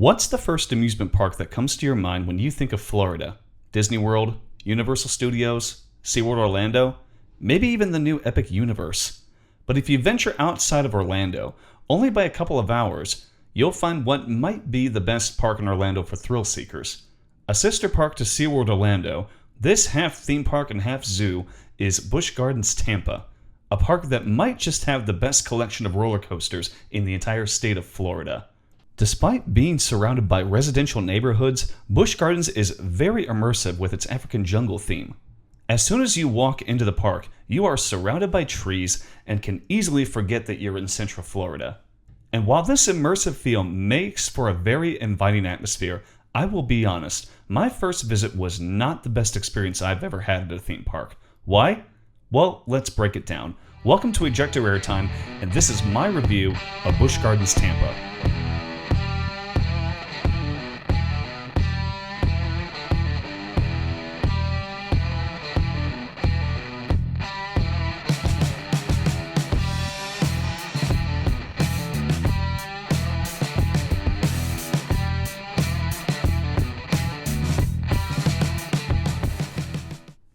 What's the first amusement park that comes to your mind when you think of Florida? Disney World, Universal Studios, SeaWorld Orlando, maybe even the new Epic Universe. But if you venture outside of Orlando, only by a couple of hours, you'll find what might be the best park in Orlando for thrill seekers. A sister park to SeaWorld Orlando, this half theme park and half zoo is Busch Gardens Tampa, a park that might just have the best collection of roller coasters in the entire state of Florida. Despite being surrounded by residential neighborhoods, Busch Gardens is very immersive with its African jungle theme. As soon as you walk into the park, you are surrounded by trees and can easily forget that you're in Central Florida. And while this immersive feel makes for a very inviting atmosphere, I will be honest, my first visit was not the best experience I've ever had at a theme park. Why? Well, let's break it down. Welcome to Ejector Airtime, and this is my review of Busch Gardens Tampa.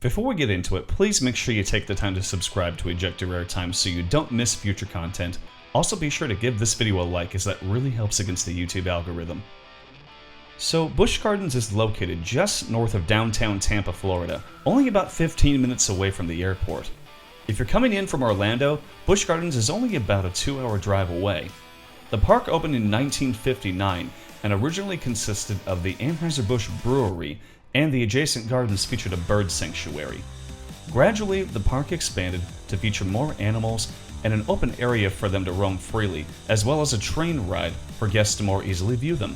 Before we get into it, please make sure you take the time to subscribe to Ejector Airtime so you don't miss future content. Also be sure to give this video a like, as that really helps against the YouTube algorithm. So, Busch Gardens is located just north of downtown Tampa, Florida, only about 15 minutes away from the airport. If you're coming in from Orlando, Busch Gardens is only about a 2-hour drive away. The park opened in 1959 and originally consisted of the Anheuser-Busch Brewery, and the adjacent gardens featured a bird sanctuary. Gradually, the park expanded to feature more animals and an open area for them to roam freely, as well as a train ride for guests to more easily view them.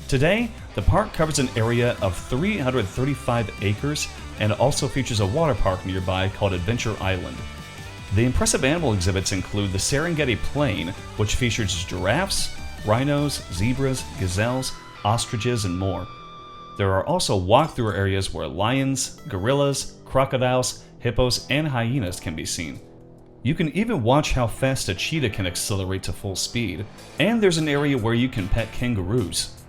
Today, the park covers an area of 335 acres and also features a water park nearby called Adventure Island. The impressive animal exhibits include the Serengeti Plain, which features giraffes, rhinos, zebras, gazelles, ostriches, and more. There are also walkthrough areas where lions, gorillas, crocodiles, hippos, and hyenas can be seen. You can even watch how fast a cheetah can accelerate to full speed, and there's an area where you can pet kangaroos.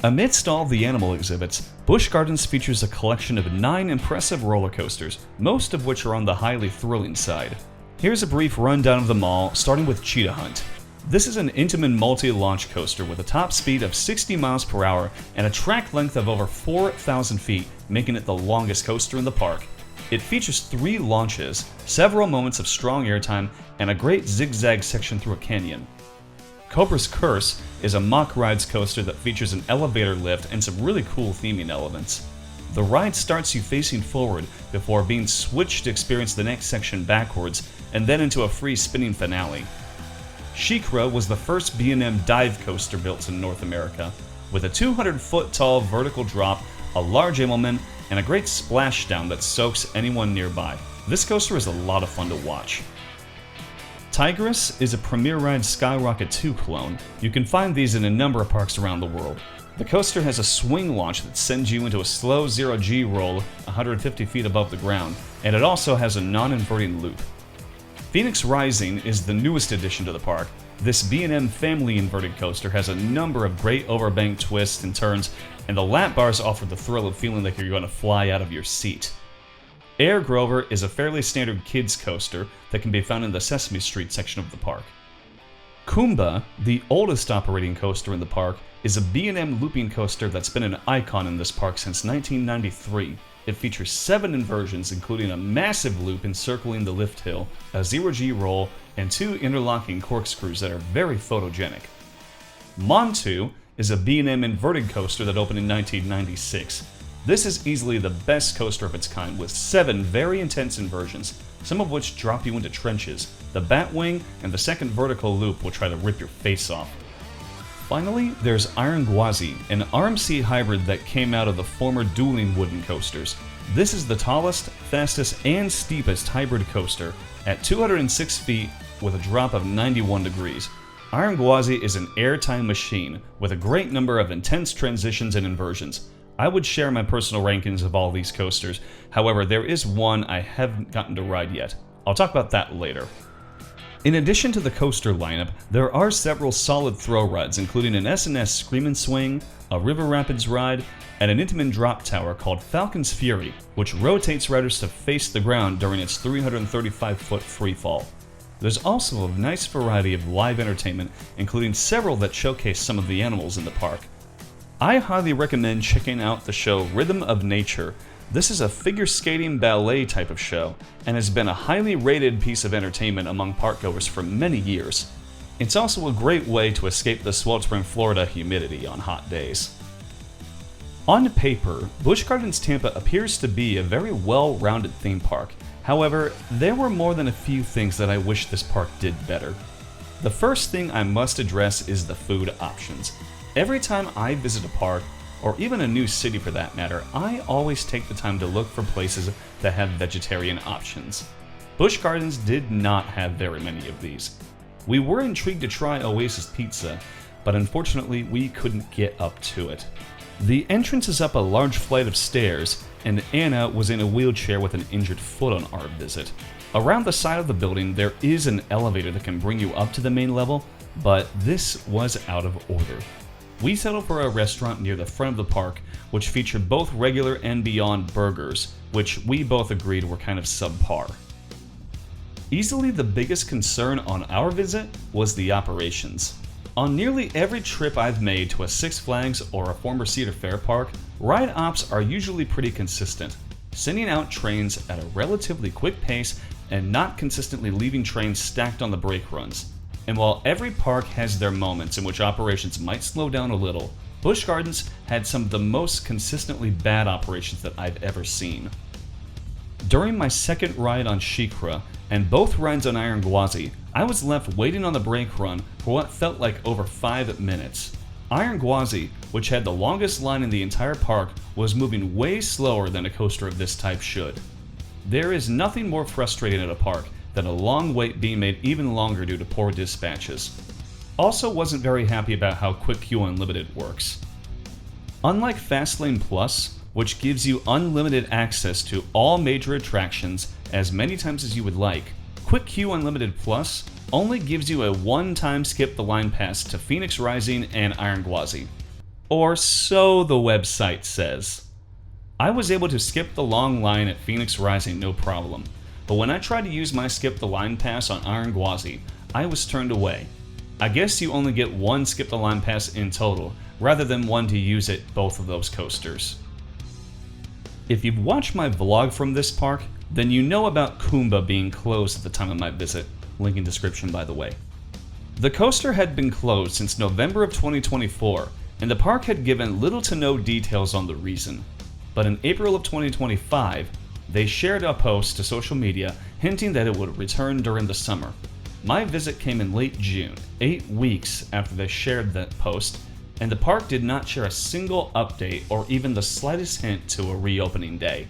Amidst all the animal exhibits, Busch Gardens features a collection of 9 impressive roller coasters, most of which are on the highly thrilling side. Here's a brief rundown of them all, starting with Cheetah Hunt. This is an Intamin multi-launch coaster with a top speed of 60 miles per hour and a track length of over 4,000 feet, making it the longest coaster in the park. It features 3 launches, several moments of strong airtime, and a great zigzag section through a canyon. Cobra's Curse is a mock rides coaster that features an elevator lift and some really cool theming elements. The ride starts you facing forward before being switched to experience the next section backwards and then into a free spinning finale. Shikra was the first B&M dive coaster built in North America, with a 200-foot tall vertical drop, a large implement, and a great splashdown that soaks anyone nearby. This coaster is a lot of fun to watch. Tigress is a Premier Ride Skyrocket 2 clone. You can find these in a number of parks around the world. The coaster has a swing launch that sends you into a slow 0G roll 150 feet above the ground, and it also has a non-inverting loop. Phoenix Rising is the newest addition to the park. This B&M family inverted coaster has a number of great overbank twists and turns, and the lap bars offer the thrill of feeling like you're going to fly out of your seat. Air Grover is a fairly standard kids coaster that can be found in the Sesame Street section of the park. Kumba, the oldest operating coaster in the park, is a B&M looping coaster that's been an icon in this park since 1993. It features 7 inversions, including a massive loop encircling the lift hill, a 0G roll, and 2 interlocking corkscrews that are very photogenic. Montu is a B&M inverted coaster that opened in 1996. This is easily the best coaster of its kind, with 7 very intense inversions, some of which drop you into trenches. The Batwing and the second vertical loop will try to rip your face off. Finally, there's Iron Gwazi, an RMC hybrid that came out of the former dueling wooden coasters. This is the tallest, fastest, and steepest hybrid coaster at 206 feet with a drop of 91 degrees. Iron Gwazi is an airtime machine with a great number of intense transitions and inversions. I would share my personal rankings of all these coasters, however there is one I haven't gotten to ride yet. I'll talk about that later. In addition to the coaster lineup, there are several solid throw rides, including an S&S Screamin' Swing, a River Rapids ride, and an Intamin drop tower called Falcon's Fury, which rotates riders to face the ground during its 335-foot freefall. There's also a nice variety of live entertainment, including several that showcase some of the animals in the park. I highly recommend checking out the show Rhythm of Nature. This is a figure skating ballet type of show, and has been a highly rated piece of entertainment among parkgoers for many years. It's also a great way to escape the sweltering Florida humidity on hot days. On paper, Busch Gardens Tampa appears to be a very well-rounded theme park. However, there were more than a few things that I wish this park did better. The first thing I must address is the food options. Every time I visit a park, or even a new city for that matter, I always take the time to look for places that have vegetarian options. Busch Gardens did not have very many of these. We were intrigued to try Oasis Pizza, but unfortunately we couldn't get up to it. The entrance is up a large flight of stairs, and Anna was in a wheelchair with an injured foot on our visit. Around the side of the building there is an elevator that can bring you up to the main level, but this was out of order. We settled for a restaurant near the front of the park, which featured both regular and Beyond burgers, which we both agreed were kind of subpar. Easily the biggest concern on our visit was the operations. On nearly every trip I've made to a Six Flags or a former Cedar Fair park, ride ops are usually pretty consistent, sending out trains at a relatively quick pace and not consistently leaving trains stacked on the brake runs. And while every park has their moments in which operations might slow down a little, Busch Gardens had some of the most consistently bad operations that I've ever seen. During my second ride on SheiKra, and both rides on Iron Gwazi, I was left waiting on the brake run for what felt like over 5 minutes. Iron Gwazi, which had the longest line in the entire park, was moving way slower than a coaster of this type should. There is nothing more frustrating at a park than a long wait being made even longer due to poor dispatches. Also wasn't very happy about how Quick Queue Unlimited works. Unlike Fastlane Plus, which gives you unlimited access to all major attractions as many times as you would like, Quick Queue Unlimited Plus only gives you a one-time skip the line pass to Phoenix Rising and Iron Gwazi. Or so the website says. I was able to skip the long line at Phoenix Rising no problem, but when I tried to use my skip the line pass on Iron Gwazi, I was turned away. I guess you only get one skip the line pass in total, rather than one to use at both of those coasters. If you've watched my vlog from this park, then you know about Kumba being closed at the time of my visit, link in description by the way. The coaster had been closed since November of 2024, and the park had given little to no details on the reason. But in April of 2025, they shared a post to social media hinting that it would return during the summer. My visit came in late June, 8 weeks after they shared that post, and the park did not share a single update or even the slightest hint to a reopening day.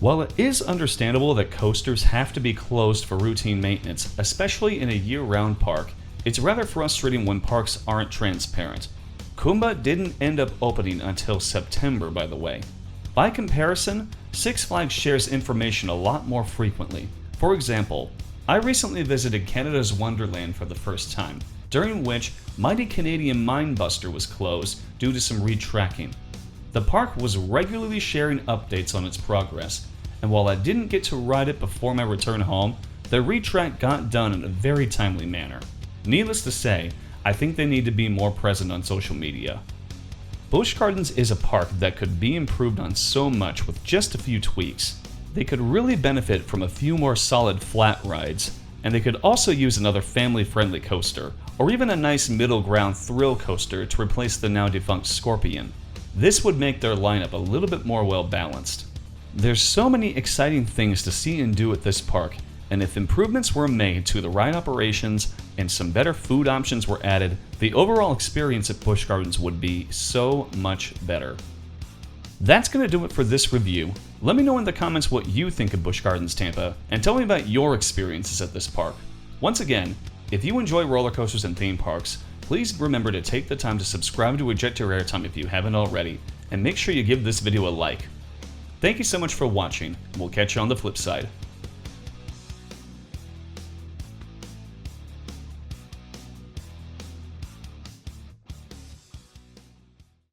While it is understandable that coasters have to be closed for routine maintenance, especially in a year-round park, it's rather frustrating when parks aren't transparent. Kumba didn't end up opening until September, by the way. By comparison, Six Flags shares information a lot more frequently. For example, I recently visited Canada's Wonderland for the first time, during which Mighty Canadian Mindbuster was closed due to some retracking. The park was regularly sharing updates on its progress, and while I didn't get to ride it before my return home, the retrack got done in a very timely manner. Needless to say, I think they need to be more present on social media. Busch Gardens is a park that could be improved on so much with just a few tweaks. They could really benefit from a few more solid flat rides, and they could also use another family-friendly coaster, or even a nice middle ground thrill coaster to replace the now defunct Scorpion. This would make their lineup a little bit more well-balanced. There's so many exciting things to see and do at this park, and if improvements were made to the ride operations and some better food options were added, the overall experience at Busch Gardens would be so much better. That's going to do it for this review. Let me know in the comments what you think of Busch Gardens Tampa, and tell me about your experiences at this park. Once again, if you enjoy roller coasters and theme parks, please remember to take the time to subscribe to Eject Your Airtime if you haven't already, and make sure you give this video a like. Thank you so much for watching, and we'll catch you on the flip side.